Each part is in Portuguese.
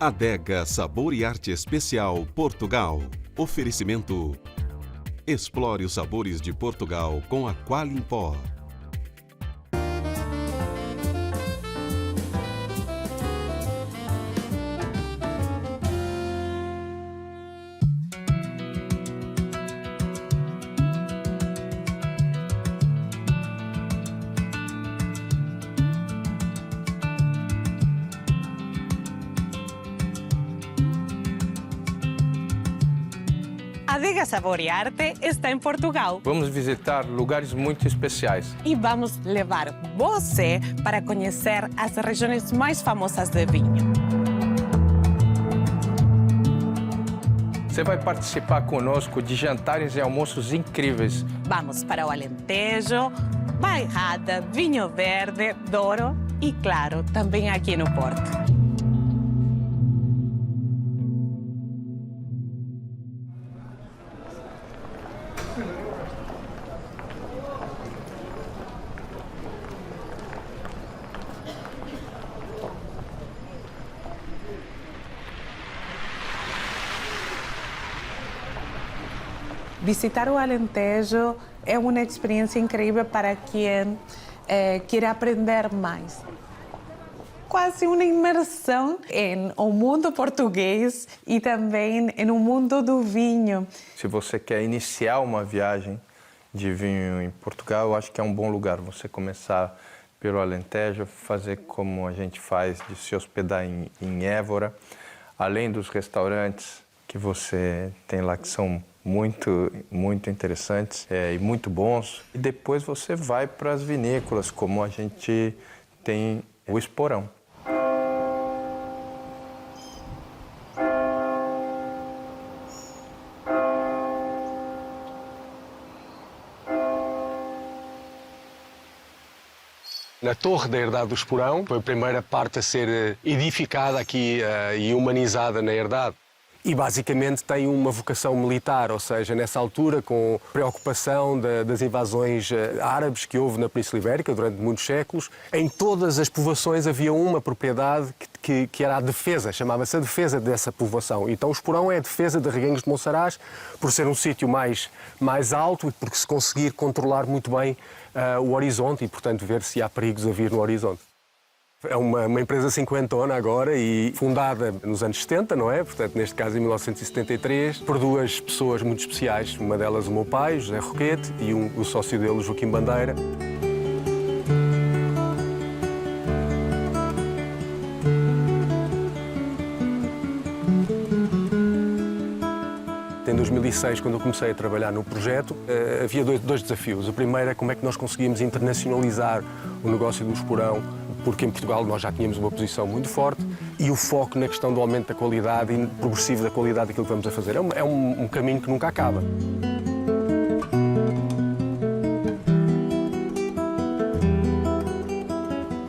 Adega Sabor e Arte Especial Portugal. Oferecimento. Explore os sabores de Portugal com a Qualimpó. A Adega Sabor e Arte está em Portugal. Vamos visitar lugares muito especiais. E vamos levar você para conhecer as regiões mais famosas de vinho. Você vai participar conosco de jantares e almoços incríveis. Vamos para o Alentejo, Bairrada, Vinho Verde, Douro e, claro, também aqui no Porto. Visitar o Alentejo é uma experiência incrível para quem quer aprender mais. Quase uma imersão em o mundo português e também no mundo do vinho. Se você quer iniciar uma viagem de vinho em Portugal, eu acho que é um bom lugar você começar pelo Alentejo, fazer como a gente faz, de se hospedar em Évora, além dos restaurantes que você tem lá que são muito interessantes e muito bons. E depois você vai para as vinícolas, como a gente tem o Esporão. Na Torre da Herdade do Esporão foi a primeira parte a ser edificada aqui e humanizada na Herdade. E basicamente tem uma vocação militar, ou seja, nessa altura, com preocupação das invasões árabes que houve na Península Ibérica durante muitos séculos, em todas as povoações havia uma propriedade que era a defesa, chamava-se a defesa dessa povoação. Então o Esporão é a defesa de Reguengos de Monsaraz, por ser um sítio mais alto e porque se conseguir controlar muito bem o horizonte e, portanto, ver se há perigos a vir no horizonte. É uma empresa cinquentona agora e fundada nos anos 70, não é? Portanto, neste caso, em 1973, por duas pessoas muito especiais. Uma delas o meu pai, José Roquete, e o sócio dele, Joaquim Bandeira. Em 2006, quando eu comecei a trabalhar no projeto, havia dois desafios. O primeiro é como é que nós conseguíamos internacionalizar o negócio do Esporão, porque em Portugal nós já tínhamos uma posição muito forte, e o foco na questão do aumento da qualidade e progressivo da qualidade daquilo que vamos a fazer. É um caminho que nunca acaba.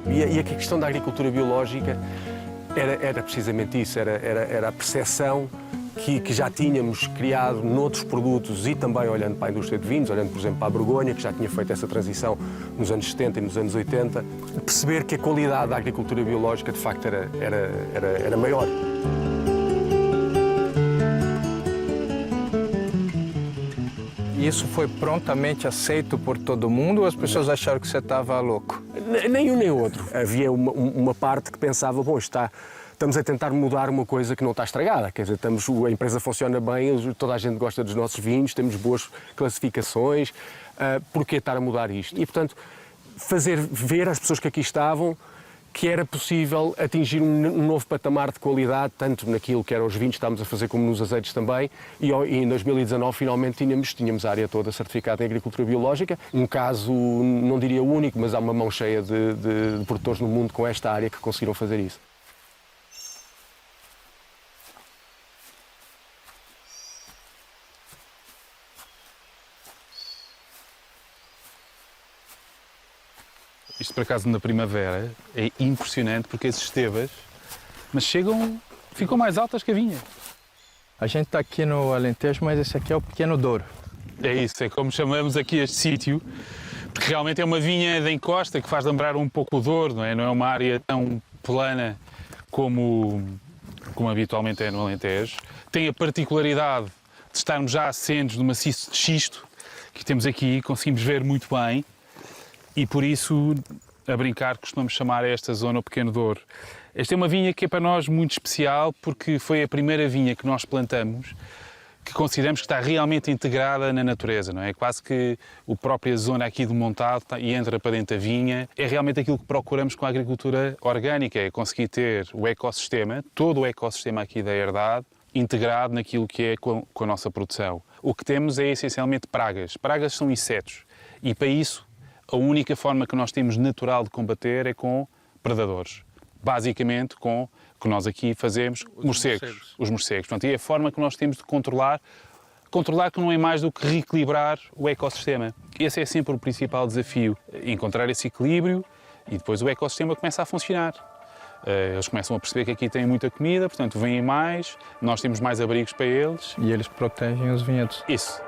E a questão da agricultura biológica era precisamente isso, era a percepção que já tínhamos criado noutros produtos e também olhando para a indústria de vinhos, olhando, por exemplo, para a Borgonha, que já tinha feito essa transição nos anos 70 e nos anos 80, perceber que a qualidade da agricultura biológica, de facto, era maior. Isso foi prontamente aceito por todo mundo ou as pessoas acharam que você estava louco? Nem um nem outro. Havia uma parte que pensava, bom, estamos a tentar mudar uma coisa que não está estragada. Quer dizer, a empresa funciona bem, toda a gente gosta dos nossos vinhos, temos boas classificações, por que estar a mudar isto? E, portanto, fazer ver às pessoas que aqui estavam que era possível atingir um novo patamar de qualidade, tanto naquilo que eram os vinhos que estávamos a fazer, como nos azeites também, e em 2019 finalmente tínhamos a área toda certificada em agricultura biológica, um caso, não diria único, mas há uma mão cheia de produtores no mundo com esta área que conseguiram fazer isso. Isto, por acaso, na primavera é impressionante porque as estevas, mas ficam mais altas que a vinha. A gente está aqui no Alentejo, mas esse aqui é o Pequeno Douro. É isso, é como chamamos aqui este sítio, porque realmente é uma vinha de encosta que faz lembrar um pouco o Douro, não é? Não é uma área tão plana como como habitualmente é no Alentejo. Tem a particularidade de estarmos já assentes no maciço de xisto, que temos aqui, conseguimos ver muito bem, e por isso, a brincar, costumamos chamar esta zona o Pequeno Douro. Esta é uma vinha que é para nós muito especial, porque foi a primeira vinha que nós plantamos, que consideramos que está realmente integrada na natureza, não é? Quase que a própria zona aqui do montado e entra para dentro da vinha. É realmente aquilo que procuramos com a agricultura orgânica, é conseguir ter o ecossistema, todo o ecossistema aqui da herdade, integrado naquilo que é com a nossa produção. O que temos é essencialmente pragas. Pragas são insetos e para isso a única forma que nós temos natural de combater é com predadores. Basicamente com o que nós aqui fazemos, os morcegos. Portanto, é a forma que nós temos de controlar que não é mais do que reequilibrar o ecossistema. Esse é sempre o principal desafio, encontrar esse equilíbrio e depois o ecossistema começa a funcionar. Eles começam a perceber que aqui tem muita comida, portanto vêm mais, nós temos mais abrigos para eles. E eles protegem os vinhedos. Isso.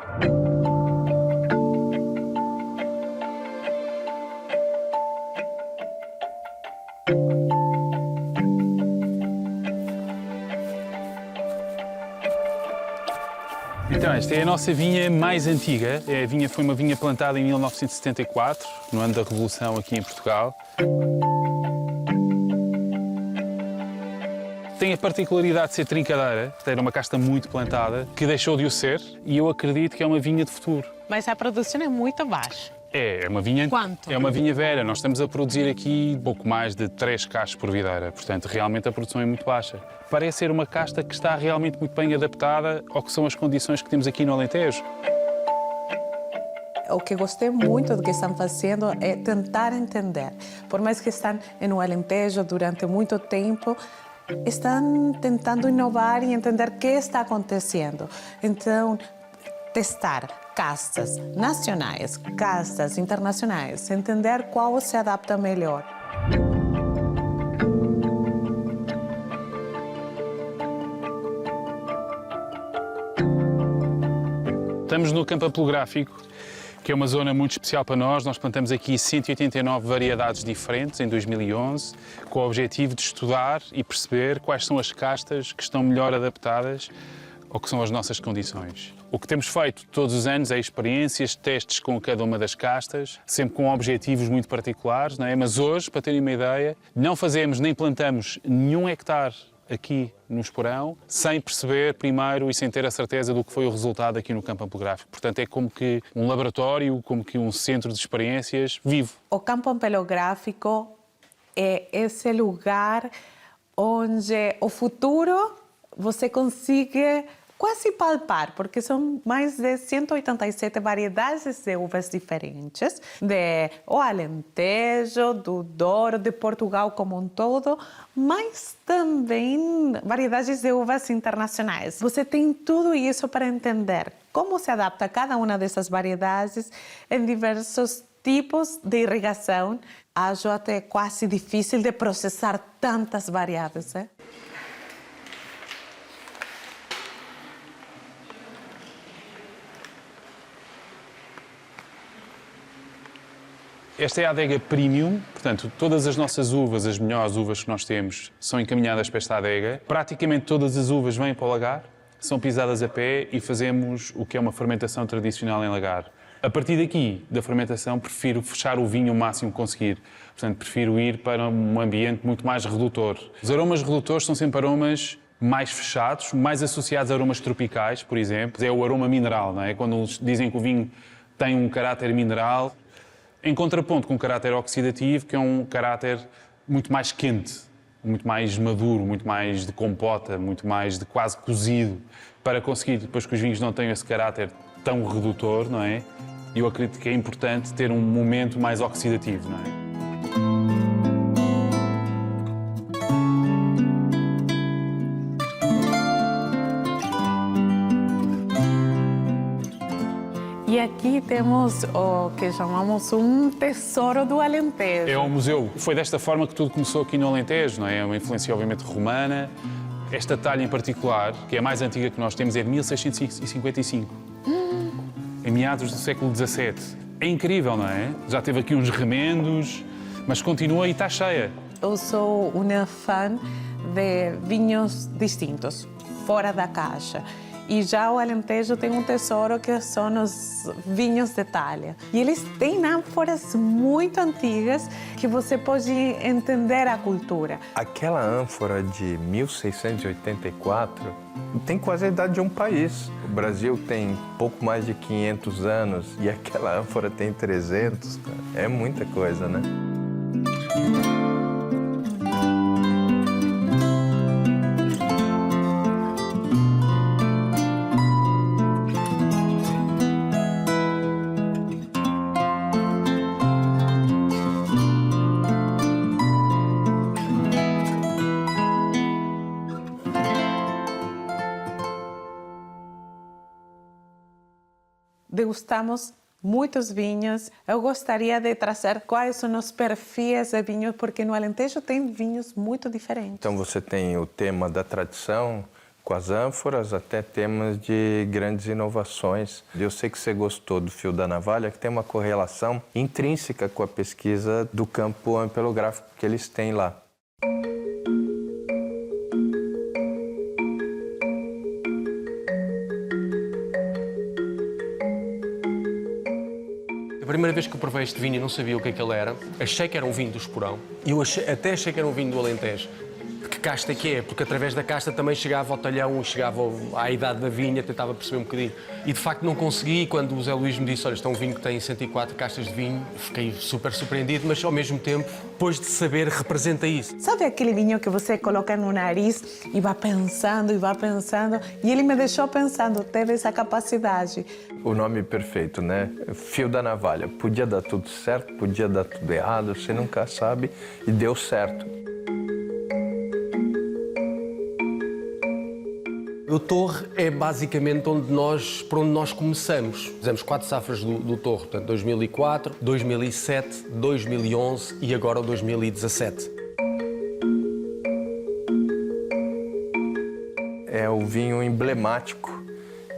Então, esta é a nossa vinha mais antiga. Foi uma vinha plantada em 1974, no ano da Revolução aqui em Portugal. Tem a particularidade de ser trincadeira, era uma casta muito plantada, que deixou de o ser, e eu acredito que é uma vinha de futuro. Mas a produção é muito baixa. É uma vinha... Quanto? É uma vinha velha. Nós estamos a produzir aqui pouco mais de 3 cachos por videira. Portanto, realmente a produção é muito baixa. Parece ser uma casta que está realmente muito bem adaptada ao que são as condições que temos aqui no Alentejo. O que gostei muito do que estão fazendo é tentar entender. Por mais que estão no Alentejo durante muito tempo, estão tentando inovar e entender o que está acontecendo. Então, testar castas nacionais, castas internacionais, entender qual se adapta melhor. Estamos no campo apelográfico, que é uma zona muito especial para nós. Nós plantamos aqui 189 variedades diferentes em 2011, com o objetivo de estudar e perceber quais são as castas que estão melhor adaptadas ao que são as nossas condições. O que temos feito todos os anos é experiências, testes com cada uma das castas, sempre com objetivos muito particulares, não é? Mas hoje, para terem uma ideia, não fazemos nem plantamos nenhum hectare aqui no Esporão sem perceber primeiro e sem ter a certeza do que foi o resultado aqui no campo ampelográfico. Portanto, é como que um laboratório, como que um centro de experiências vivo. O campo ampelográfico é esse lugar onde o futuro você consegue quase palpar, porque são mais de 187 variedades de uvas diferentes, do Alentejo, do Douro, de Portugal como um todo, mas também variedades de uvas internacionais. Você tem tudo isso para entender como se adapta cada uma dessas variedades em diversos tipos de irrigação. Acho até quase difícil de processar tantas variedades, né? Esta é a adega Premium, portanto, todas as nossas uvas, as melhores uvas que nós temos, são encaminhadas para esta adega. Praticamente todas as uvas vêm para o lagar, são pisadas a pé e fazemos o que é uma fermentação tradicional em lagar. A partir daqui, da fermentação, prefiro fechar o vinho o máximo que conseguir. Portanto, prefiro ir para um ambiente muito mais redutor. Os aromas redutores são sempre aromas mais fechados, mais associados a aromas tropicais, por exemplo. É o aroma mineral, não é? Quando eles dizem que o vinho tem um caráter mineral, em contraponto com um caráter oxidativo, que é um caráter muito mais quente, muito mais maduro, muito mais de compota, muito mais de quase cozido, para conseguir, depois que os vinhos não tenham esse caráter tão redutor, não é? Eu acredito que é importante ter um momento mais oxidativo, não é? E aqui temos o que chamamos um tesouro do Alentejo. É um museu. Foi desta forma que tudo começou aqui no Alentejo, não é? É uma influência, obviamente, romana. Esta talha em particular, que é a mais antiga que nós temos, é de 1655. Em meados do século XVII. É incrível, não é? Já teve aqui uns remendos, mas continua e está cheia. Eu sou uma fã de vinhos distintos, fora da caixa. E já o Alentejo tem um tesouro que são os vinhos de talha. E eles têm ânforas muito antigas que você pode entender a cultura. Aquela ânfora de 1684 tem quase a idade de um país. O Brasil tem pouco mais de 500 anos e aquela ânfora tem 300. É muita coisa, né? Degustamos muitos vinhos. Eu gostaria de trazer quais são os perfis de vinhos, porque no Alentejo tem vinhos muito diferentes. Então você tem o tema da tradição com as ânforas, até temas de grandes inovações. Eu sei que você gostou do Fio da Navalha, que tem uma correlação intrínseca com a pesquisa do campo ampelográfico que eles têm lá. A primeira vez que eu provei este vinho e não sabia o que ele era, achei que era um vinho do Esporão e até achei que era um vinho do Alentejo. Que casta é que é? Porque através da casta também chegava ao talhão, chegava à idade da vinha, tentava perceber um bocadinho. E de facto não consegui, e quando o Zé Luís me disse, olha, isto é um vinho que tem 104 castas de vinho, fiquei super surpreendido, mas ao mesmo tempo, depois de saber, representa isso. Sabe aquele vinho que você coloca no nariz e vai pensando e vai pensando? E ele me deixou pensando, teve essa capacidade. O nome perfeito, né? Fio da Navalha. Podia dar tudo certo, podia dar tudo errado, você nunca sabe, e deu certo. O Torre é basicamente por onde nós começamos. Fizemos 4 safras do Torre, portanto 2004, 2007, 2011 e agora 2017. É o vinho emblemático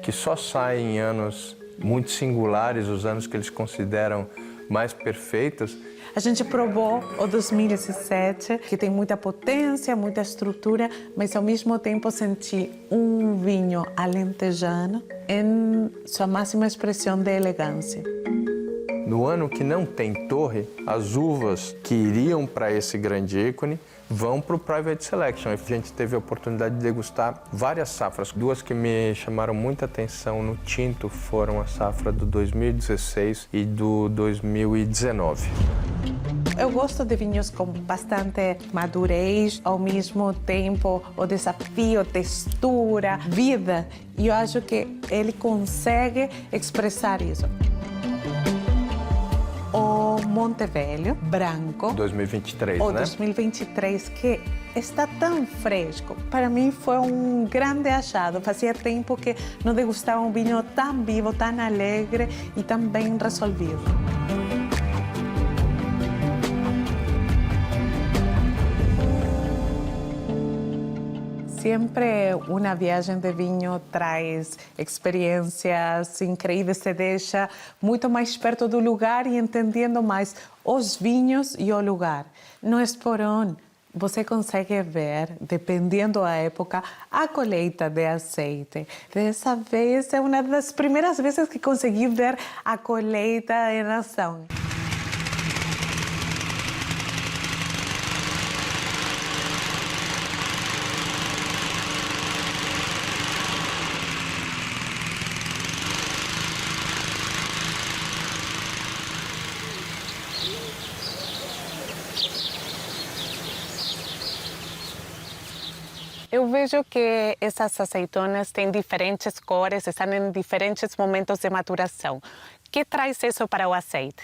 que só sai em anos muito singulares, os anos que eles consideram mais perfeitos. A gente provou o 2017, que tem muita potência, muita estrutura, mas ao mesmo tempo senti um vinho alentejano em sua máxima expressão de elegância. No ano que não tem torre, as uvas que iriam para esse grande ícone vão para o Private Selection. A gente teve a oportunidade de degustar várias safras. 2 que me chamaram muita atenção no tinto foram a safra do 2016 e do 2019. Eu gosto de vinhos com bastante madurez, ao mesmo tempo o desafio, textura, vida. E eu acho que ele consegue expressar isso. O Monte Velho, branco. 2023, o né? 2023, que está tão fresco. Para mim foi um grande achado. Fazia tempo que não degustava um vinho tão vivo, tão alegre e tão bem resolvido. Sempre uma viagem de vinho traz experiências incríveis, se deixa muito mais perto do lugar e entendendo mais os vinhos e o lugar. No Esporão, você consegue ver, dependendo da época, a colheita de azeite. Dessa vez é uma das primeiras vezes que consegui ver a colheita em ação. Eu vejo que essas azeitonas têm diferentes cores, estão em diferentes momentos de maturação. O que traz isso para o azeite?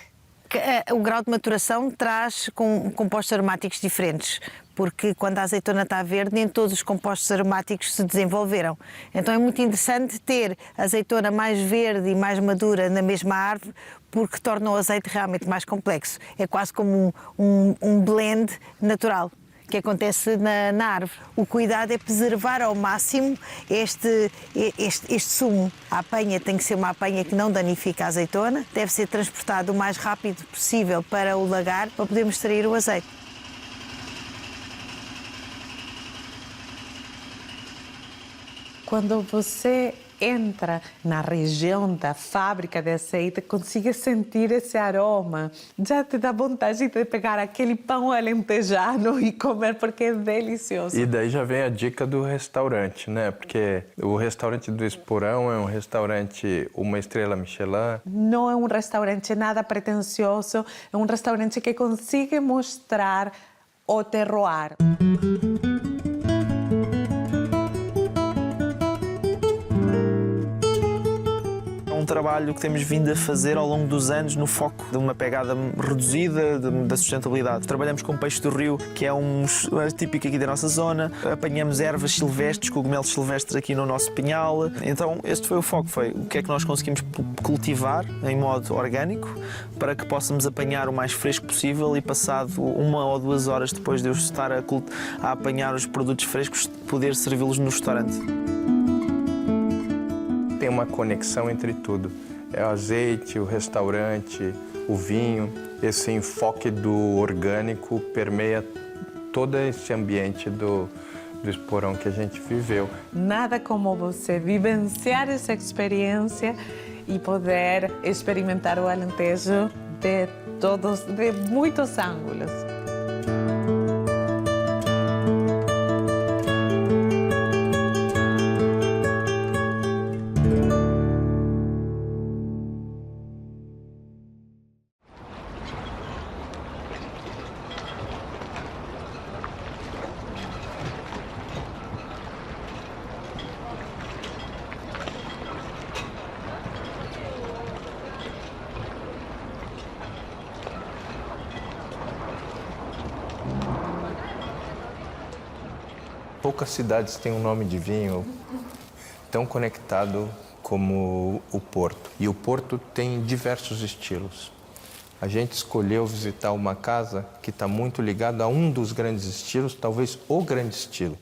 O grau de maturação traz compostos aromáticos diferentes, porque quando a azeitona está verde, nem todos os compostos aromáticos se desenvolveram. Então é muito interessante ter a azeitona mais verde e mais madura na mesma árvore, porque torna o azeite realmente mais complexo. É quase como um blend natural que acontece na árvore. O cuidado é preservar ao máximo este sumo. A apanha tem que ser uma apanha que não danifica a azeitona, deve ser transportado o mais rápido possível para o lagar para podermos extrair o azeite. quando você entra na região da fábrica de azeite, consiga sentir esse aroma. Já te dá vontade de pegar aquele pão alentejano e comer, porque é delicioso. E daí já vem a dica do restaurante, né? Porque o restaurante do Esporão é um restaurante, uma estrela Michelin. Não é um restaurante nada pretensioso, é um restaurante que consiga mostrar o terroir. Um trabalho que temos vindo a fazer ao longo dos anos no foco de uma pegada reduzida da sustentabilidade. Trabalhamos com peixe do rio, que é um típico aqui da nossa zona. Apanhamos ervas silvestres, cogumelos silvestres aqui no nosso pinhal. Então este foi o foco, foi o que é que nós conseguimos cultivar em modo orgânico para que possamos apanhar o mais fresco possível e passado 1 ou 2 horas depois de eu estar a apanhar os produtos frescos, poder servi-los no restaurante. Tem uma conexão entre tudo. É o azeite, o restaurante, o vinho. Esse enfoque do orgânico permeia todo esse ambiente do Esporão que a gente viveu. Nada como você vivenciar essa experiência e poder experimentar o Alentejo de muitos ângulos. Poucas cidades têm um nome de vinho tão conectado como o Porto. E o Porto tem diversos estilos. A gente escolheu visitar uma casa que está muito ligada a um dos grandes estilos, talvez o grande estilo.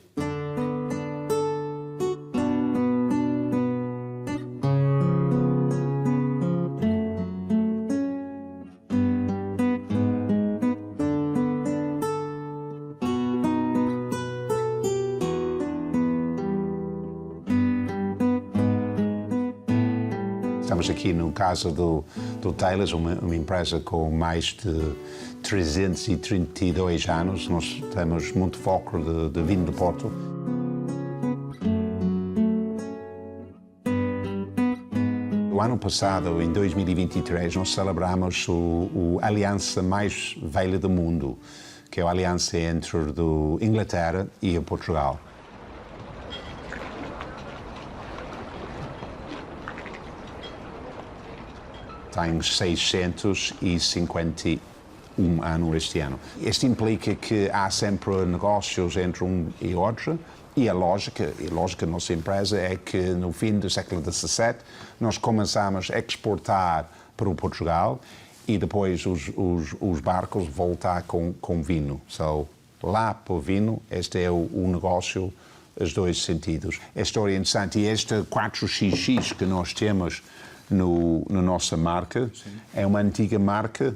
Estamos aqui no caso do Taylors, uma empresa com mais de 332 anos. Nós temos muito foco de vinho do Porto. O ano passado, em 2023, nós celebramos a aliança mais velha do mundo, que é a aliança entre a Inglaterra e Portugal. Tem 651 anos este ano. Isto implica que há sempre negócios entre um e outro, e a lógica da nossa empresa é que no fim do século XVII nós começamos a exportar para o Portugal e depois os barcos voltar com vinho. Lá para o vinho, este é o negócio, os dois sentidos. A história é interessante, e este 4XX que nós temos na nossa marca, sim, é uma antiga marca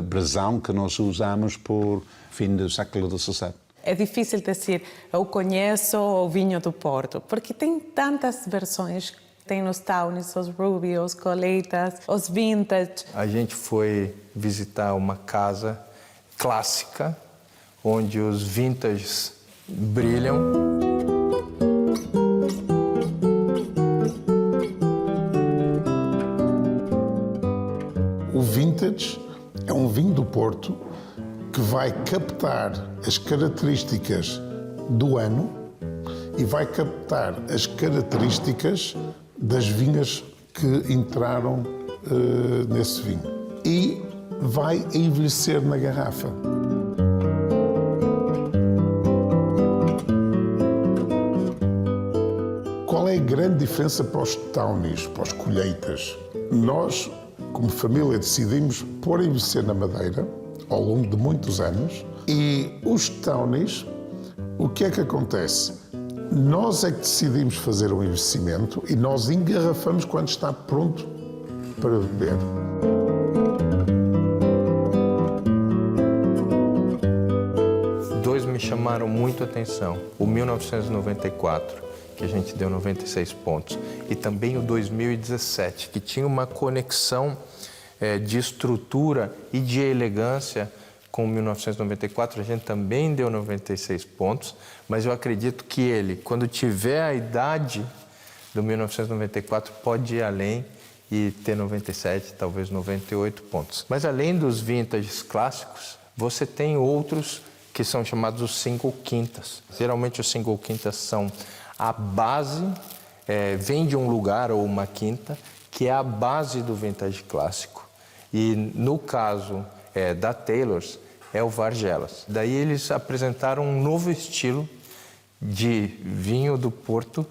brasão que nós usamos por fim do século XVII. É difícil dizer, eu conheço o vinho do Porto, porque tem tantas versões. Tem os Townies, os Ruby, os Coleitas, os Vintage. A gente foi visitar uma casa clássica, onde os Vintages brilham. O Vintage é um vinho do Porto que vai captar as características do ano e vai captar as características das vinhas que entraram nesse vinho. E vai envelhecer na garrafa. Qual é a grande diferença para os Townies, para os colheitas? Nós, como família, decidimos pôr a envelhecer na madeira ao longo de muitos anos, e os Townies, o que é que acontece? Nós é que decidimos fazer o envelhecimento e nós engarrafamos quando está pronto para beber. Dois me chamaram muito a atenção. O 1994 que a gente deu 96 pontos, e também o 2017, que tinha uma conexão de estrutura e de elegância com 1994, a gente também deu 96 pontos, mas eu acredito que ele, quando tiver a idade do 1994, pode ir além e ter 97, talvez 98 pontos. Mas além dos vintages clássicos, você tem outros que são chamados os single quintas. Geralmente os single quintas são a base, vem de um lugar ou uma quinta, que é a base do vintage clássico. E no caso da Taylor's, é o Vargelas. Daí eles apresentaram um novo estilo de vinho do Porto,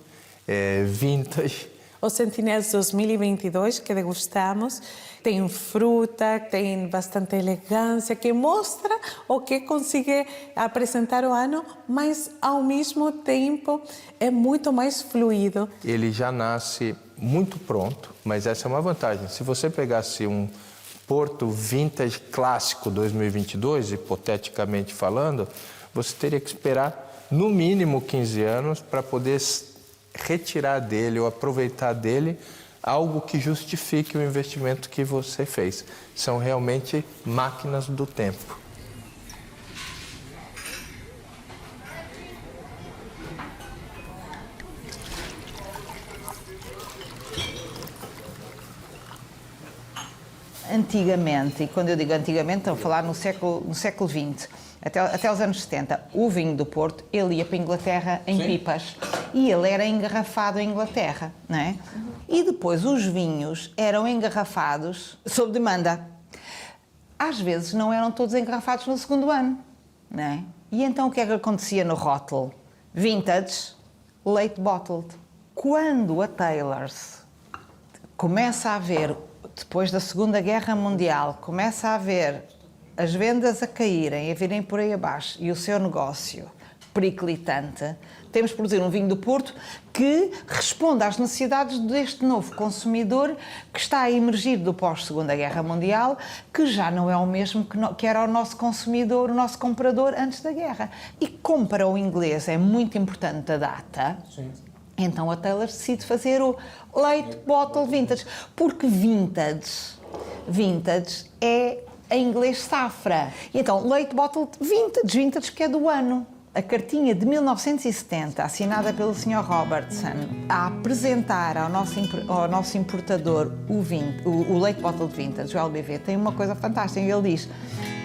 vintage. O Sentinels 2022 que degustamos tem fruta, tem bastante elegância, que mostra o que consegue apresentar o ano, mas ao mesmo tempo é muito mais fluido. Ele já nasce muito pronto, mas essa é uma vantagem. Se você pegasse um Porto Vintage Clássico 2022, hipoteticamente falando, você teria que esperar no mínimo 15 anos para poder retirar dele ou aproveitar dele algo que justifique o investimento que você fez. São realmente máquinas do tempo. Antigamente, e quando eu digo antigamente, estou a falar no século XX, até os anos 70, o vinho do Porto, ele ia para a Inglaterra em pipas e ele era engarrafado em Inglaterra, não é? E depois os vinhos eram engarrafados sob demanda. Às vezes não eram todos engarrafados no segundo ano, não é? E então o que é que acontecia no rótulo? Vintage, late bottled. Quando a Taylor's começa a ver, depois da Segunda Guerra Mundial, começa a ver as vendas a caírem, a virem por aí abaixo e o seu negócio periclitante, temos de produzir um vinho do Porto que responda às necessidades deste novo consumidor que está a emergir do pós-Segunda Guerra Mundial, que já não é o mesmo que era o nosso consumidor, o nosso comprador antes da guerra. E como para o inglês é muito importante a data, sim, então a Taylor decide fazer o Late Bottle Vintage, porque vintage é em inglês safra. E então, Late Bottle Vintage que é do ano. A cartinha de 1970, assinada pelo Sr. Robertson, a apresentar ao nosso importador o Late Bottle Vintage, o LBV, tem uma coisa fantástica. Ele diz: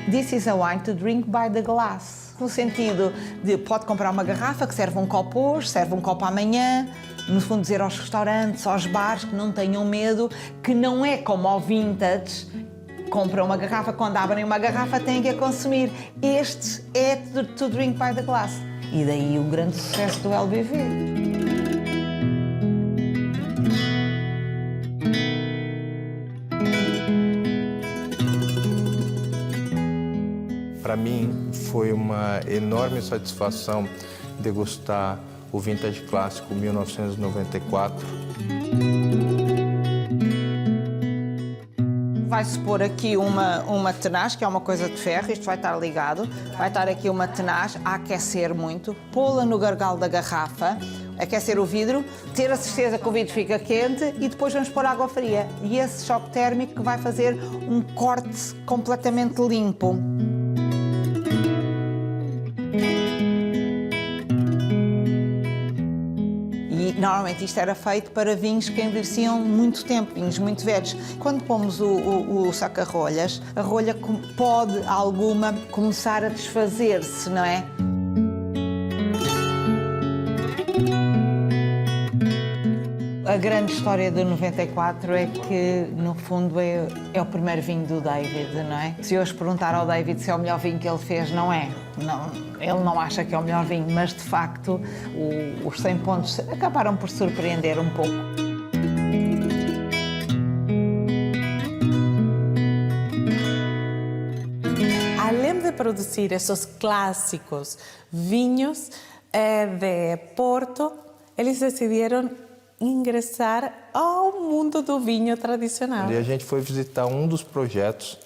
"This is a wine to drink by the glass." No sentido de pode comprar uma garrafa que serve um copo hoje, serve um copo amanhã. No fundo, dizer aos restaurantes, aos bares que não tenham medo, que não é como ao vintage. Compram uma garrafa, quando abrem uma garrafa têm que a consumir. Este é to drink by the glass. E daí o grande sucesso do LBV. Para mim foi uma enorme satisfação degustar o Vintage Clássico 1994. Vai-se pôr aqui uma tenaz, que é uma coisa de ferro, isto vai estar ligado, vai estar aqui uma tenaz a aquecer muito, pô-la no gargalo da garrafa, aquecer o vidro, ter a certeza que o vidro fica quente e depois vamos pôr água fria. E esse choque térmico que vai fazer um corte completamente limpo. Normalmente isto era feito para vinhos que envelheciam muito tempo, vinhos muito velhos. Quando pomos o saca-rolhas, a rolha pode, alguma, começar a desfazer-se, não é? A grande história do 94 é que, no fundo, é o primeiro vinho do David, não é? Se hoje perguntar ao David se é o melhor vinho que ele fez, não é. Não, ele não acha que é o melhor vinho, mas, de facto, os 100 pontos acabaram por surpreender um pouco. Além de produzir esses clássicos vinhos de Porto, eles decidiram ingressar ao mundo do vinho tradicional. E a gente foi visitar um dos projetos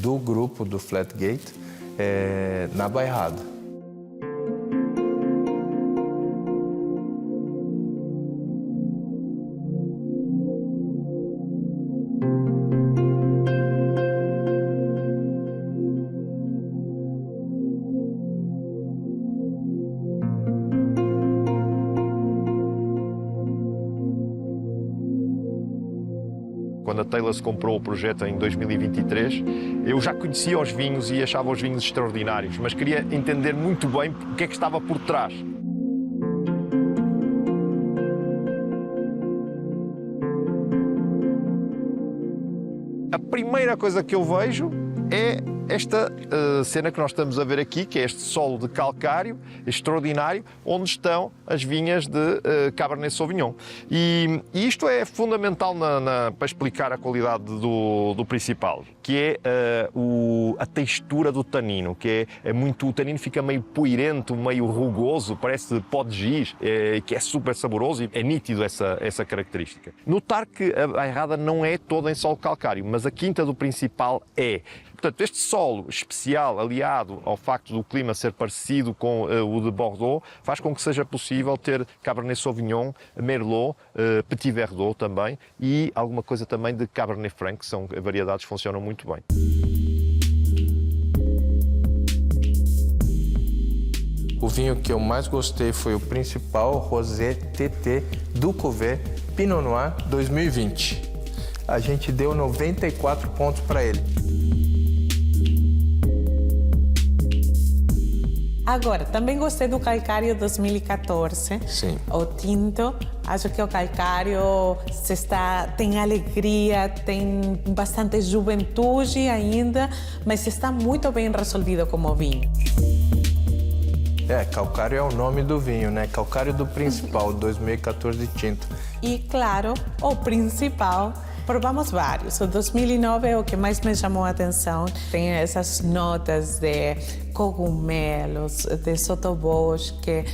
do grupo do Flatgate na Bairrada. Quando a Taylor comprou o projeto em 2023, eu já conhecia os vinhos e achava os vinhos extraordinários, mas queria entender muito bem o que é que estava por trás. A primeira coisa que eu vejo é esta cena que nós estamos a ver aqui, que é este solo de calcário extraordinário, onde estão as vinhas de Cabernet Sauvignon. E isto é fundamental para explicar a qualidade do principal, que é a textura do tanino, que é muito, o tanino fica meio poeirento, meio rugoso, parece pó de giz, que é super saboroso e é nítido essa característica. Notar que a bairrada não é toda em solo calcário, mas a quinta do principal é. Portanto, este solo especial, aliado ao facto do clima ser parecido com o de Bordeaux, faz com que seja possível ter Cabernet Sauvignon, Merlot, Petit Verdot também e alguma coisa também de Cabernet Franc, que são variedades que funcionam muito bem. O vinho que eu mais gostei foi o principal Rosé TT do Cuvée Pinot Noir 2020. A gente deu 94 pontos para ele. Agora, também gostei do Calcário 2014. Sim. O tinto. Acho que o Calcário tem alegria, tem bastante juventude ainda, mas está muito bem resolvido como vinho. Calcário é o nome do vinho, né? Calcário do Principal, 2014 tinto. E, claro, o principal. Provamos vários. O 2009 é o que mais me chamou a atenção. Tem essas notas de cogumelos, de sotobosque,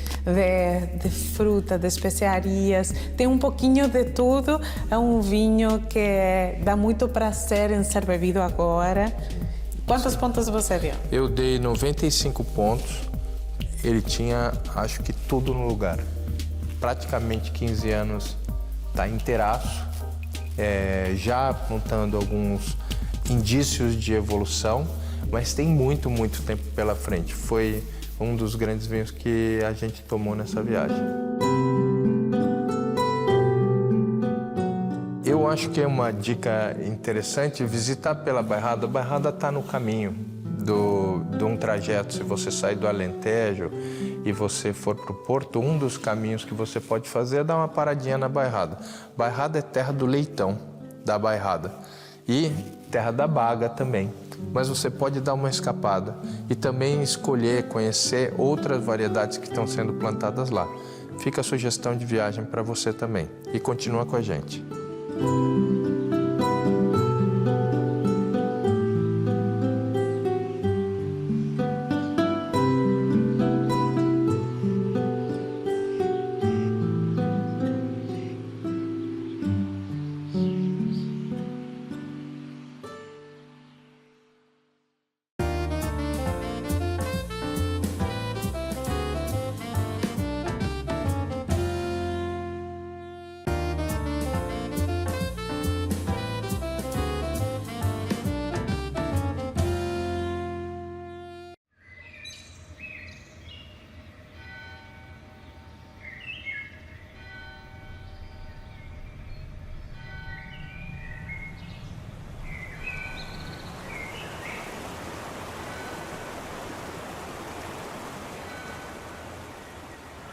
de fruta, de especiarias. Tem um pouquinho de tudo. É um vinho que dá muito prazer em ser bebido agora. Quantos pontos você deu? Eu dei 95 pontos. Ele tinha, acho que tudo no lugar. Praticamente 15 anos, tá inteiraço. Já apontando alguns indícios de evolução, mas tem muito tempo pela frente. Foi um dos grandes vinhos que a gente tomou nessa viagem. Eu acho que é uma dica interessante visitar pela Bairrada. A Bairrada está no caminho de um trajeto. Se você sair do Alentejo e você for para o Porto, um dos caminhos que você pode fazer é dar uma paradinha na Bairrada. Bairrada é terra do leitão da Bairrada e terra da baga também. Mas você pode dar uma escapada e também escolher, conhecer outras variedades que estão sendo plantadas lá. Fica a sugestão de viagem para você também. E continua com a gente.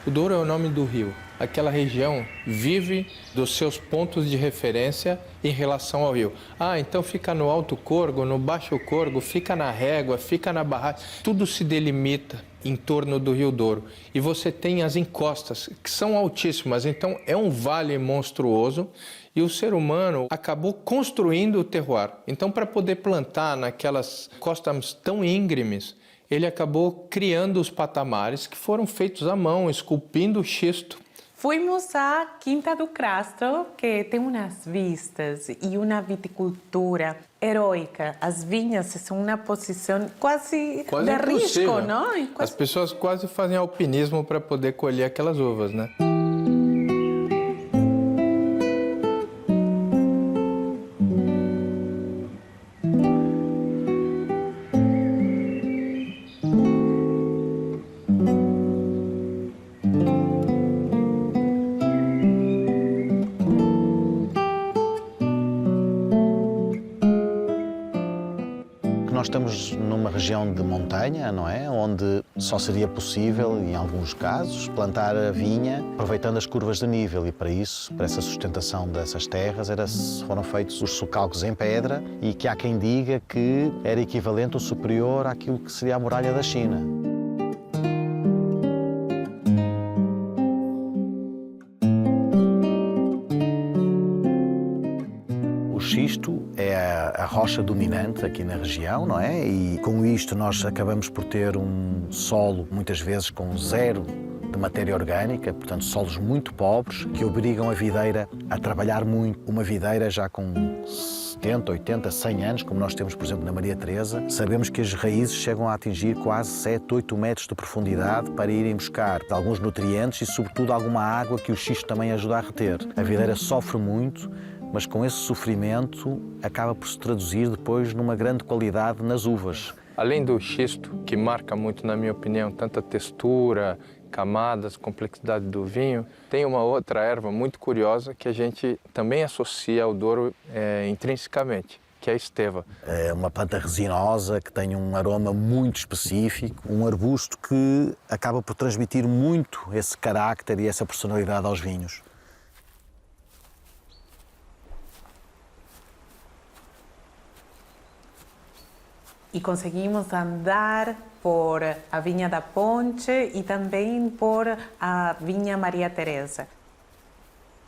O Douro é o nome do rio. Aquela região vive dos seus pontos de referência em relação ao rio. Então fica no Alto Corgo, no Baixo Corgo, fica na Régua, fica na Barragem. Tudo se delimita em torno do Rio Douro. E você tem as encostas, que são altíssimas. Então é um vale monstruoso e o ser humano acabou construindo o terroir. Então, para poder plantar naquelas costas tão íngremes, ele acabou criando os patamares que foram feitos à mão, esculpindo o xisto. Fomos à Quinta do Crasto, que tem umas vistas e uma viticultura heróica. As vinhas são uma posição quase de risco, não? As pessoas quase fazem alpinismo para poder colher aquelas uvas, né? Nós estamos numa região de montanha, não é? Onde só seria possível, em alguns casos, plantar a vinha aproveitando as curvas de nível e para isso, para essa sustentação dessas terras, foram feitos os socalcos em pedra e que há quem diga que era equivalente ou superior àquilo que seria a muralha da China. O xisto é a rocha dominante aqui na região, não é? E com isto nós acabamos por ter um solo, muitas vezes com zero de matéria orgânica, portanto solos muito pobres, que obrigam a videira a trabalhar muito. Uma videira já com 70, 80, 100 anos, como nós temos, por exemplo, na Maria Teresa, sabemos que as raízes chegam a atingir quase 7, 8 metros de profundidade para irem buscar alguns nutrientes e, sobretudo, alguma água que o xisto também ajuda a reter. A videira sofre muito, mas com esse sofrimento acaba por se traduzir depois numa grande qualidade nas uvas. Além do xisto, que marca muito, na minha opinião, tanta textura, camadas, complexidade do vinho, tem uma outra erva muito curiosa que a gente também associa ao Douro intrinsecamente, que é a esteva. É uma planta resinosa que tem um aroma muito específico, um arbusto que acaba por transmitir muito esse carácter e essa personalidade aos vinhos. E conseguimos andar por a Vinha da Ponte e também por a Vinha Maria Teresa.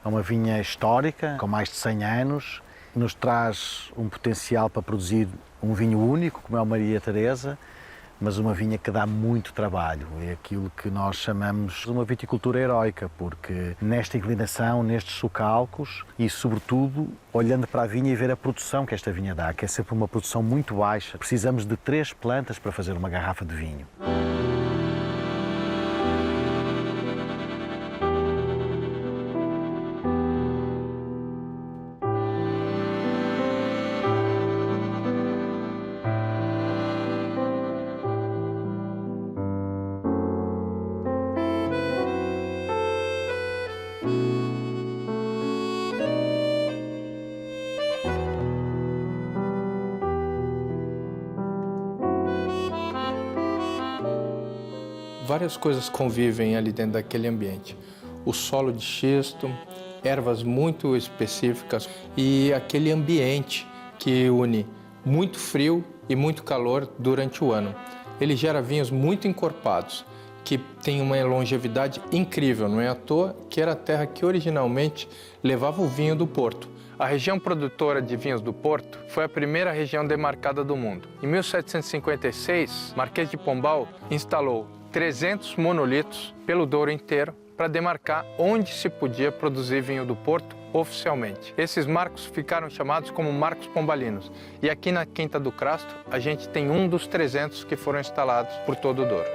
É uma vinha histórica, com mais de 100 anos, nos traz um potencial para produzir um vinho único, como é o Maria Teresa, mas uma vinha que dá muito trabalho. É aquilo que nós chamamos de uma viticultura heroica, porque nesta inclinação, nestes socalcos e, sobretudo, olhando para a vinha e ver a produção que esta vinha dá, que é sempre uma produção muito baixa. Precisamos de 3 plantas para fazer uma garrafa de vinho. Várias coisas convivem ali dentro daquele ambiente. O solo de xisto, ervas muito específicas e aquele ambiente que une muito frio e muito calor durante o ano. Ele gera vinhos muito encorpados, que têm uma longevidade incrível. Não é à toa que era a terra que originalmente levava o vinho do Porto. A região produtora de vinhos do Porto foi a primeira região demarcada do mundo. Em 1756, Marquês de Pombal instalou 300 monolitos pelo Douro inteiro para demarcar onde se podia produzir vinho do Porto oficialmente. Esses marcos ficaram chamados como marcos pombalinos. E aqui na Quinta do Crasto, a gente tem um dos 300 que foram instalados por todo o Douro.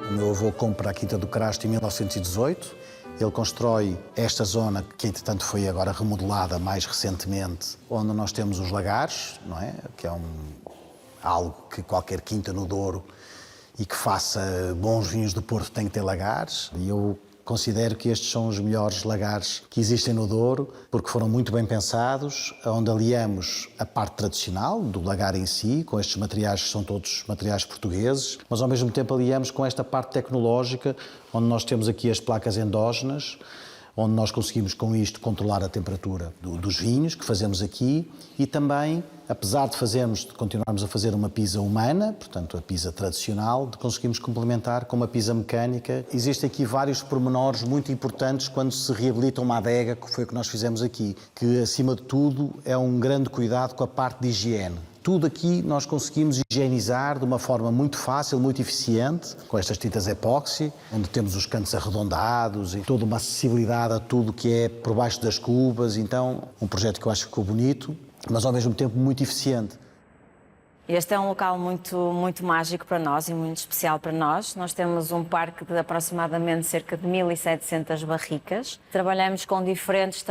O meu avô compra a Quinta do Crasto em 1918. Ele constrói esta zona, que entretanto foi agora remodelada mais recentemente, onde nós temos os lagares, não é? Que é algo que qualquer quinta no Douro e que faça bons vinhos do Porto tem que ter lagares. E eu considero que estes são os melhores lagares que existem no Douro, porque foram muito bem pensados, onde aliamos a parte tradicional do lagar em si, com estes materiais que são todos materiais portugueses, mas ao mesmo tempo aliamos com esta parte tecnológica, onde nós temos aqui as placas endógenas, onde nós conseguimos com isto controlar a temperatura dos vinhos que fazemos aqui e também, apesar de continuarmos a fazer uma pisa humana, portanto a pisa tradicional, conseguimos complementar com uma pisa mecânica. Existem aqui vários pormenores muito importantes quando se reabilita uma adega, que foi o que nós fizemos aqui, que acima de tudo é um grande cuidado com a parte de higiene. Tudo aqui nós conseguimos higienizar de uma forma muito fácil, muito eficiente, com estas tintas epóxi, onde temos os cantos arredondados e toda uma acessibilidade a tudo que é por baixo das cubas. Então, um projeto que eu acho que ficou bonito, mas ao mesmo tempo muito eficiente. Este é um local muito mágico para nós e muito especial para nós. Nós temos um parque de aproximadamente cerca de 1.700 barricas. Trabalhamos com diferentes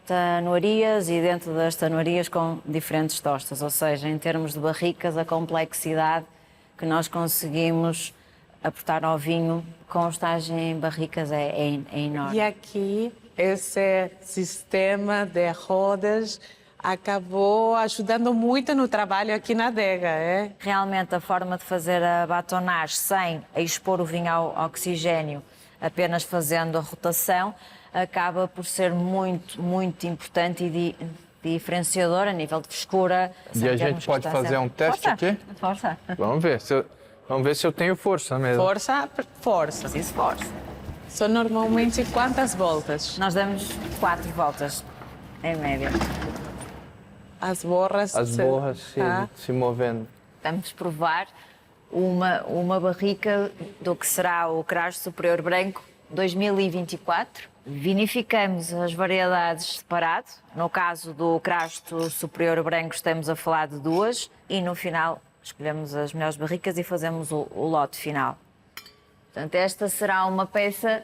tanuarias e dentro das tanuarias com diferentes tostas, ou seja, em termos de barricas, a complexidade que nós conseguimos aportar ao vinho com estagem em barricas é enorme. E aqui, esse sistema de rodas acabou ajudando muito no trabalho aqui na adega, é? Realmente, a forma de fazer a batonage sem expor o vinho ao oxigênio, apenas fazendo a rotação, acaba por ser muito importante e diferenciador a nível de frescura. E a gente pode fazer um teste aqui? Força. Vamos ver se eu tenho força mesmo. Força. Preciso força. São normalmente quantas voltas? Nós damos 4 voltas, em média. As borras se movendo. Vamos provar uma barrica do que será o Crasto Superior Branco 2024. Vinificamos as variedades separado. No caso do Crasto Superior Branco estamos a falar de 2 e no final escolhemos as melhores barricas e fazemos o lote final. Portanto, esta será uma peça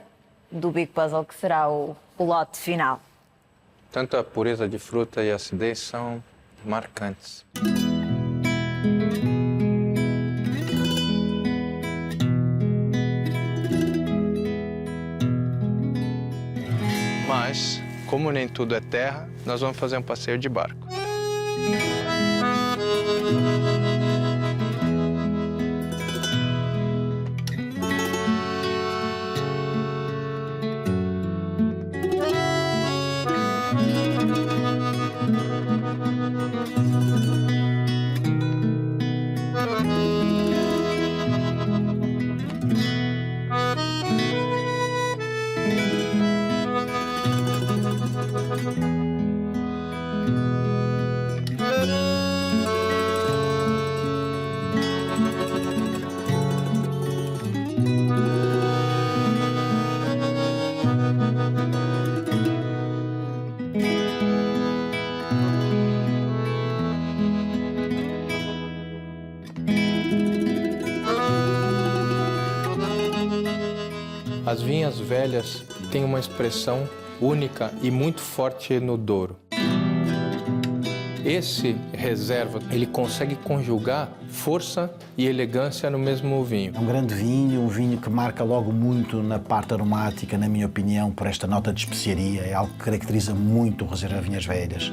do Big Puzzle que será o lote final. Tanto a pureza de fruta e a acidez são marcantes. Mas, como nem tudo é terra, nós vamos fazer um passeio de barco. As vinhas velhas têm uma expressão única e muito forte no Douro. Esse reserva, ele consegue conjugar força e elegância no mesmo vinho. É um grande vinho, um vinho que marca logo muito na parte aromática, na minha opinião, por esta nota de especiaria. É algo que caracteriza muito o Reserva Vinhas Velhas.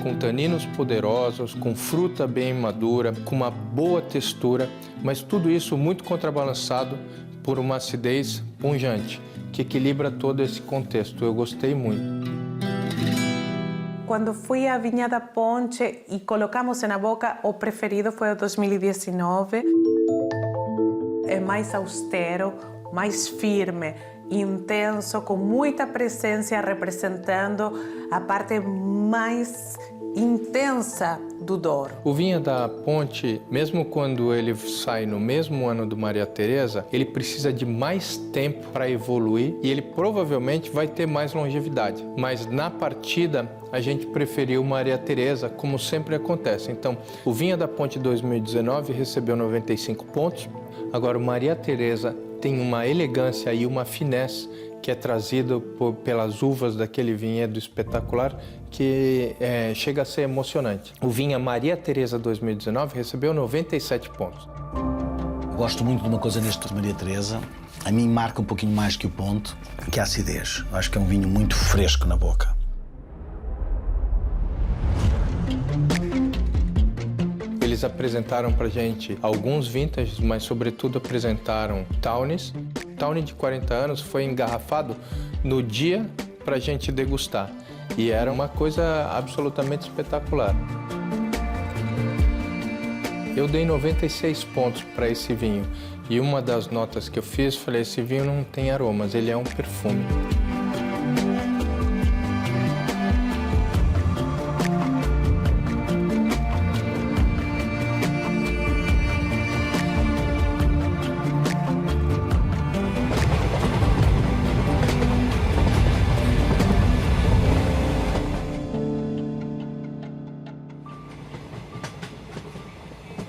Com taninos poderosos, com fruta bem madura, com uma boa textura, mas tudo isso muito contrabalançado por uma acidez pungente, que equilibra todo esse contexto. Eu gostei muito. Quando fui à Vinha da Ponte e colocamos na boca, o preferido foi o 2019. É mais austero, mais firme, intenso, com muita presença, representando a parte mais intensa do Douro. O Vinha da Ponte, mesmo quando ele sai no mesmo ano do Maria Teresa, ele precisa de mais tempo para evoluir e ele provavelmente vai ter mais longevidade. Mas na partida, a gente preferiu Maria Teresa, como sempre acontece. Então, o Vinha da Ponte 2019 recebeu 95 pontos. Agora, o Maria Teresa tem uma elegância e uma finesse que é trazido pelas uvas daquele vinhedo espetacular, que chega a ser emocionante. O Vinha Maria Teresa 2019 recebeu 97 pontos. Gosto muito de uma coisa neste Maria Teresa, a mim marca um pouquinho mais que o ponto, que é a acidez. Acho que é um vinho muito fresco na boca. Eles apresentaram pra gente alguns vintages, mas sobretudo apresentaram Tawnis. Tawny de 40 anos foi engarrafado no dia pra gente degustar. E era uma coisa absolutamente espetacular. Eu dei 96 pontos para esse vinho. E uma das notas que eu fiz, falei, esse vinho não tem aromas, ele é um perfume.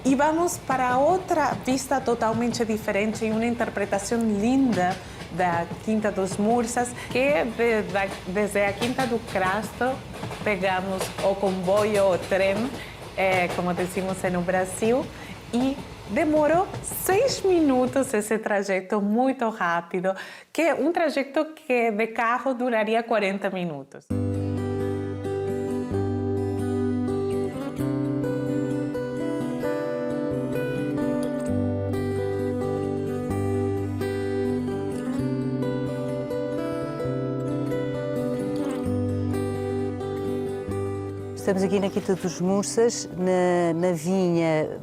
E vamos para outra vista totalmente diferente e uma interpretação linda da Quinta dos Mursas, que desde a Quinta do Crasto pegamos o comboio, o trem, como decimos no Brasil, e demorou 6 minutos esse trajeto muito rápido, que é um trajeto que de carro duraria 40 minutos. Estamos aqui na Quinta dos Mursas, na vinha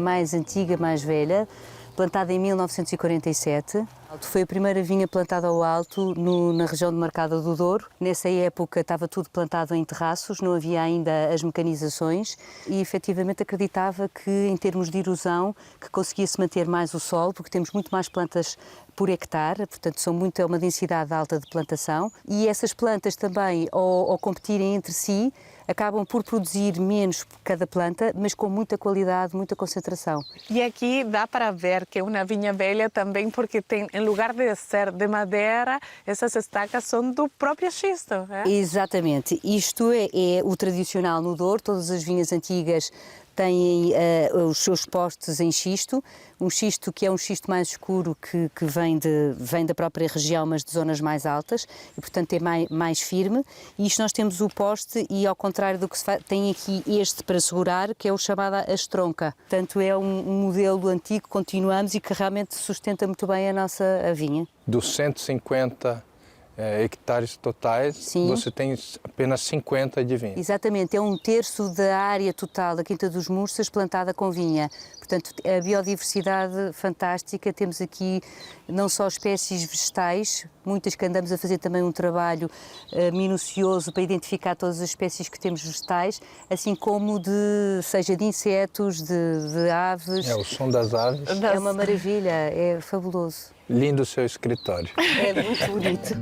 mais antiga, mais velha, plantada em 1947. Foi a primeira vinha plantada ao alto na região de Marcada do Douro. Nessa época estava tudo plantado em terraços, não havia ainda as mecanizações e efetivamente acreditava que em termos de erosão que conseguia-se manter mais o solo, porque temos muito mais plantas por hectare, portanto é uma densidade alta de plantação e essas plantas também ao competirem entre si acabam por produzir menos por cada planta, mas com muita qualidade, muita concentração. E aqui dá para ver que é uma vinha velha também porque tem, em lugar de ser de madeira, essas estacas são do próprio xisto. É? Exatamente. Isto é o tradicional no Douro, todas as vinhas antigas têm os seus postes em xisto, um xisto que é um xisto mais escuro que vem da própria região, mas de zonas mais altas e, portanto, é mais firme. E isto nós temos o poste e, ao contrário do que se faz, tem aqui este para segurar, que é o chamado a estronca. Portanto, é um modelo antigo, continuamos e que realmente sustenta muito bem a nossa vinha. Dos 150 hectares totais, sim, você tem apenas 50 de vinha. Exatamente, é 1/3 da área total da Quinta dos Mursas plantada com vinha. Portanto, a biodiversidade fantástica, temos aqui não só espécies vegetais, muitas que andamos a fazer também um trabalho minucioso para identificar todas as espécies que temos vegetais, assim como seja de insetos, de aves. O som das aves. É uma maravilha, é fabuloso. Lindo o seu escritório. É muito bonito.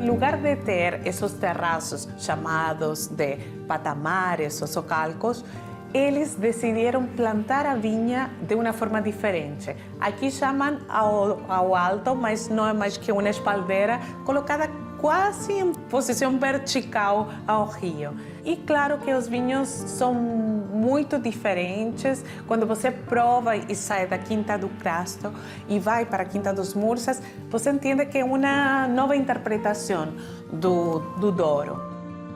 Em lugar de ter esses terraços chamados de patamares ou socalcos, eles decidiram plantar a vinha de uma forma diferente. Aqui chamam ao alto, mas não é mais que uma espaldeira colocada quase em posição vertical ao rio. E claro que os vinhos são muito diferentes. Quando você prova e sai da Quinta do Crasto e vai para a Quinta dos Mursas, você entende que é uma nova interpretação do Douro.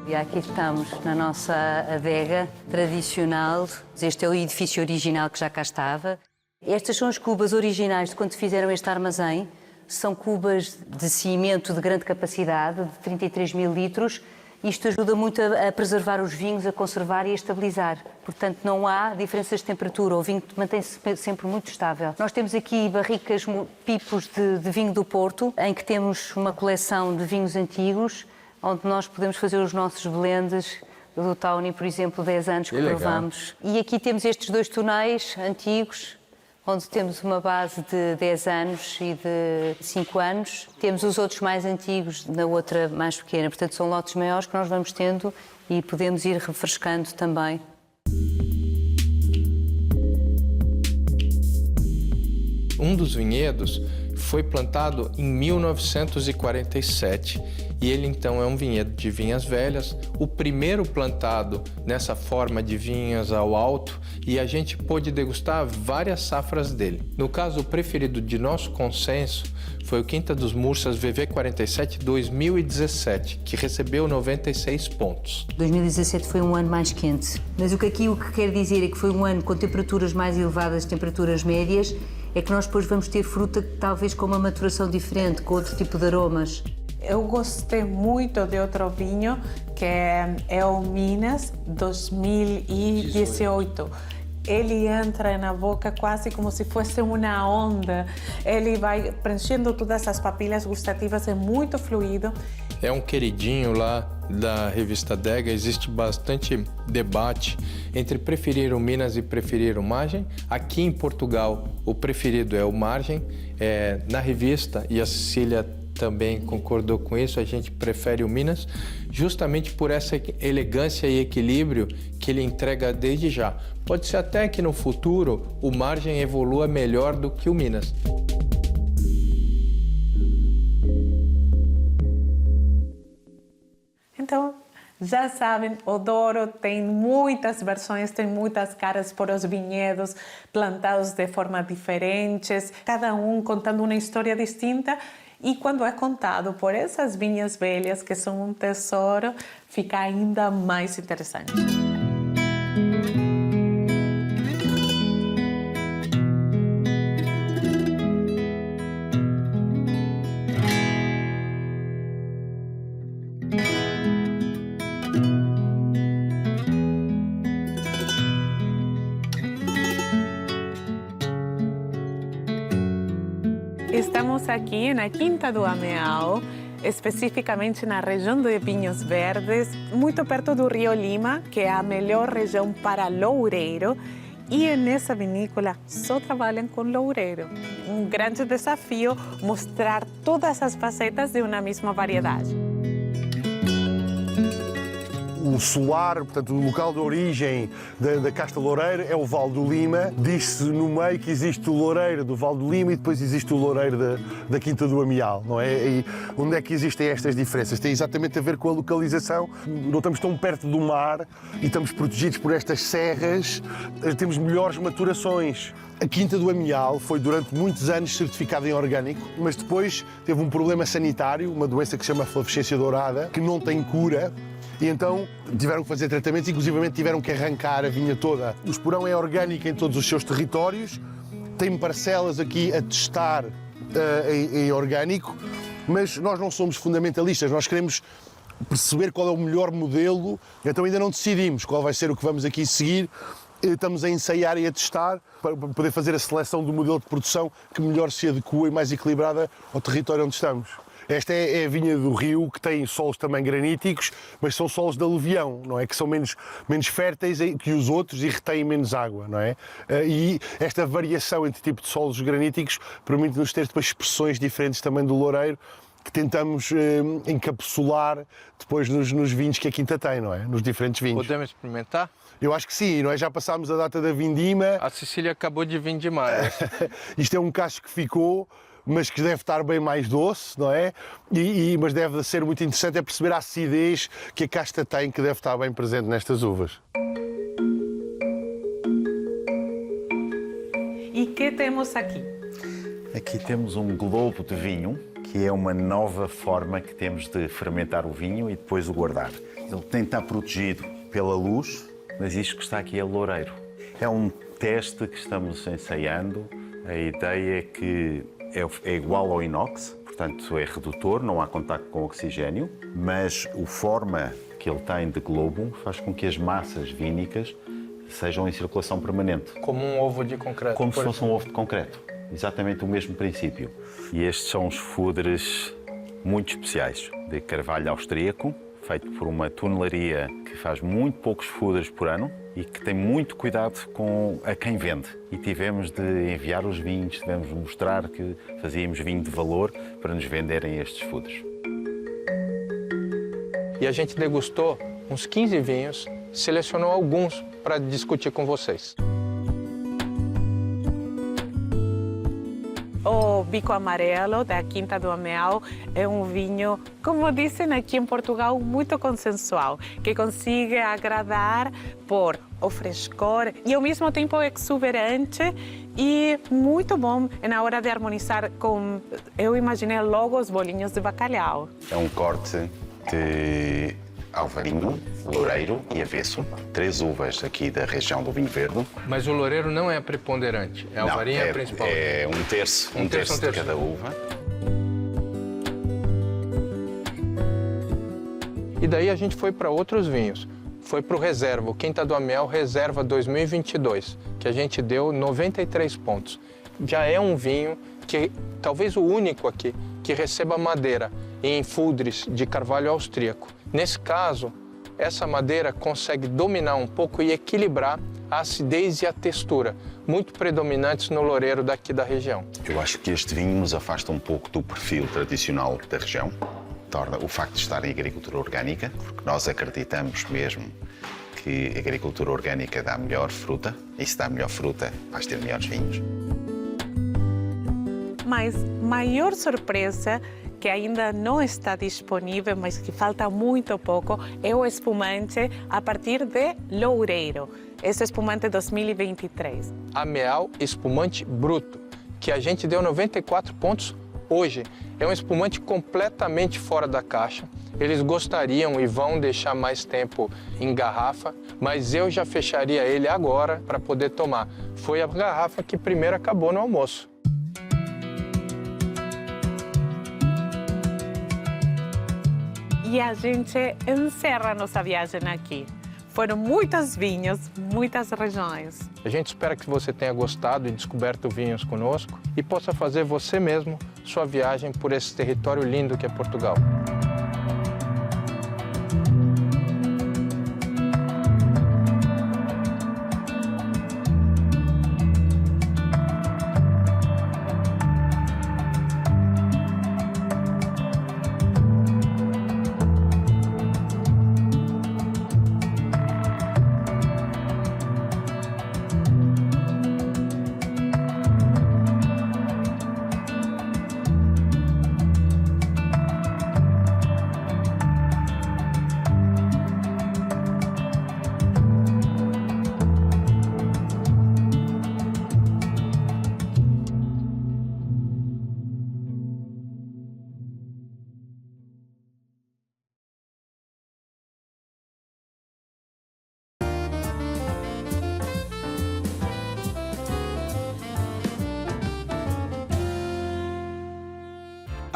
E aqui estamos na nossa adega tradicional. Este é o edifício original que já cá estava. Estas são as cubas originais de quando fizeram este armazém. São cubas de cimento de grande capacidade, de 33 mil litros. Isto ajuda muito a preservar os vinhos, a conservar e a estabilizar. Portanto, não há diferenças de temperatura. O vinho mantém-se sempre muito estável. Nós temos aqui barricas, pipos de vinho do Porto, em que temos uma coleção de vinhos antigos, onde nós podemos fazer os nossos blends do Tawny, por exemplo, 10 anos que provamos. E aqui temos estes 2 tonéis antigos, onde temos uma base de 10 anos e de 5 anos. Temos os outros mais antigos na outra mais pequena. Portanto, são lotes maiores que nós vamos tendo e podemos ir refrescando também. Um dos vinhedos foi plantado em 1947 e ele então é um vinhedo de vinhas velhas, o primeiro plantado nessa forma de vinhas ao alto, e a gente pôde degustar várias safras dele. No caso, o preferido de nosso consenso foi o Quinta dos Mursas VV47 2017, que recebeu 96 pontos. 2017 foi um ano mais quente, mas o que quer dizer é que foi um ano com temperaturas mais elevadas, temperaturas médias, é que nós depois vamos ter fruta talvez com uma maturação diferente, com outro tipo de aromas. Eu gostei muito de outro vinho, que é o Minas 2018. Ele entra na boca quase como se fosse uma onda. Ele vai preenchendo todas as papilas gustativas, é muito fluido. É um queridinho lá da revista Adega. Existe bastante debate entre preferir o Minas e preferir o Margem. Aqui em Portugal, o preferido é o Margem. Na revista, e a Cecília também concordou com isso, a gente prefere o Minas, justamente por essa elegância e equilíbrio que ele entrega desde já. Pode ser até que no futuro o Margem evolua melhor do que o Minas. Então, Já sabem, o Douro tem muitas versões, tem muitas caras por os vinhedos plantados de formas diferentes, cada um contando uma história distinta. E quando é contado por essas vinhas velhas, que são um tesouro, fica ainda mais interessante. Estamos aqui na Quinta do Ameal, especificamente na região de Vinhos Verdes, muito perto do Rio Lima, que é a melhor região para loureiro. E nessa vinícola só trabalham com loureiro. Um grande desafio mostrar todas as facetas de uma mesma variedade. O solar, portanto, o local de origem da casta loureira é o Vale do Lima. Diz-se no meio que existe o loureiro do Vale do Lima e depois existe o loureiro da Quinta do Ameal, não é? E onde é que existem estas diferenças? Tem exatamente a ver com a localização. Não estamos tão perto do mar e estamos protegidos por estas serras. Temos melhores maturações. A Quinta do Ameal foi durante muitos anos certificada em orgânico, mas depois teve um problema sanitário, uma doença que se chama flavescência dourada, que não tem cura. E então tiveram que fazer tratamentos, inclusivamente tiveram que arrancar a vinha toda. O Esporão é orgânico em todos os seus territórios, tem parcelas aqui a testar em orgânico, mas nós não somos fundamentalistas, nós queremos perceber qual é o melhor modelo, então ainda não decidimos qual vai ser o que vamos aqui seguir. Estamos a ensaiar e a testar para poder fazer a seleção do modelo de produção que melhor se adequa e mais equilibrada ao território onde estamos. Esta é a vinha do Rio, que tem solos também graníticos, mas são solos de aluvião, não é? Que são menos férteis que os outros e retêm menos água, não é? E esta variação entre tipo de solos graníticos permite-nos ter depois expressões diferentes também do loureiro, que tentamos encapsular depois nos vinhos que a Quinta tem, não é? Nos diferentes vinhos. Podemos experimentar? Eu acho que sim, não é? Já passámos a data da vindima. A Cecília acabou de vindimar. Isto é um cacho que ficou, mas que deve estar bem mais doce, não é? Mas deve ser muito interessante é perceber a acidez que a casta tem, que deve estar bem presente nestas uvas. E que temos aqui? Aqui temos um globo de vinho, que é uma nova forma que temos de fermentar o vinho e depois o guardar. Ele tem de estar protegido pela luz, mas isto que está aqui é loureiro. É um teste que estamos ensaiando. A ideia é que é igual ao inox, portanto é redutor, não há contacto com oxigênio, mas a forma que ele tem de globo faz com que as massas vínicas sejam em circulação permanente. Como um ovo de concreto. Como se fosse um ovo de concreto. Exatamente o mesmo princípio. E estes são os fudres muito especiais, de carvalho austríaco, feito por uma tunelaria que faz muito poucos fudres por ano e que tem muito cuidado com a quem vende. E tivemos de enviar os vinhos, tivemos de mostrar que fazíamos vinho de valor para nos venderem estes fudres. E a gente degustou uns 15 vinhos, selecionou alguns para discutir com vocês. O Bico Amarelo, da Quinta do Ameal, é um vinho, como dizem aqui em Portugal, muito consensual, que consegue agradar por o frescor e ao mesmo tempo exuberante e muito bom na hora de harmonizar com, eu imaginei logo os bolinhos de bacalhau. É um corte de alvarinho, loureiro e avesso. 3 uvas aqui da região do vinho verde. Mas o loureiro não é preponderante, a alvarinha é a principal. É um terço de cada uva. E daí a gente foi para outros vinhos. Foi para o Reserva, o Quinta do Ameal Reserva 2022, que a gente deu 93 pontos. Já é um vinho que, talvez o único aqui, que receba madeira em fudres de carvalho austríaco. Nesse caso, essa madeira consegue dominar um pouco e equilibrar a acidez e a textura, muito predominantes no loureiro daqui da região. Eu acho que este vinho nos afasta um pouco do perfil tradicional da região. Torna o facto de estar em agricultura orgânica, porque nós acreditamos mesmo que a agricultura orgânica dá melhor fruta, e se dá melhor fruta, vais ter melhores vinhos. Mas maior surpresa que ainda não está disponível, mas que falta muito pouco, é o espumante a partir de Loureiro. Esse espumante 2023. Ameal espumante bruto, que a gente deu 94 pontos hoje. É um espumante completamente fora da caixa. Eles gostariam e vão deixar mais tempo em garrafa, mas eu já fecharia ele agora para poder tomar. Foi a garrafa que primeiro acabou no almoço. E a gente encerra nossa viagem aqui. Foram muitos vinhos, muitas regiões. A gente espera que você tenha gostado e descoberto vinhos conosco e possa fazer você mesmo sua viagem por esse território lindo que é Portugal.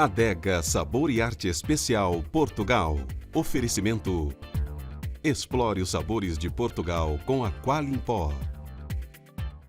Adega Sabor e Arte Especial Portugal. Oferecimento: explore os sabores de Portugal com a Qualimpó.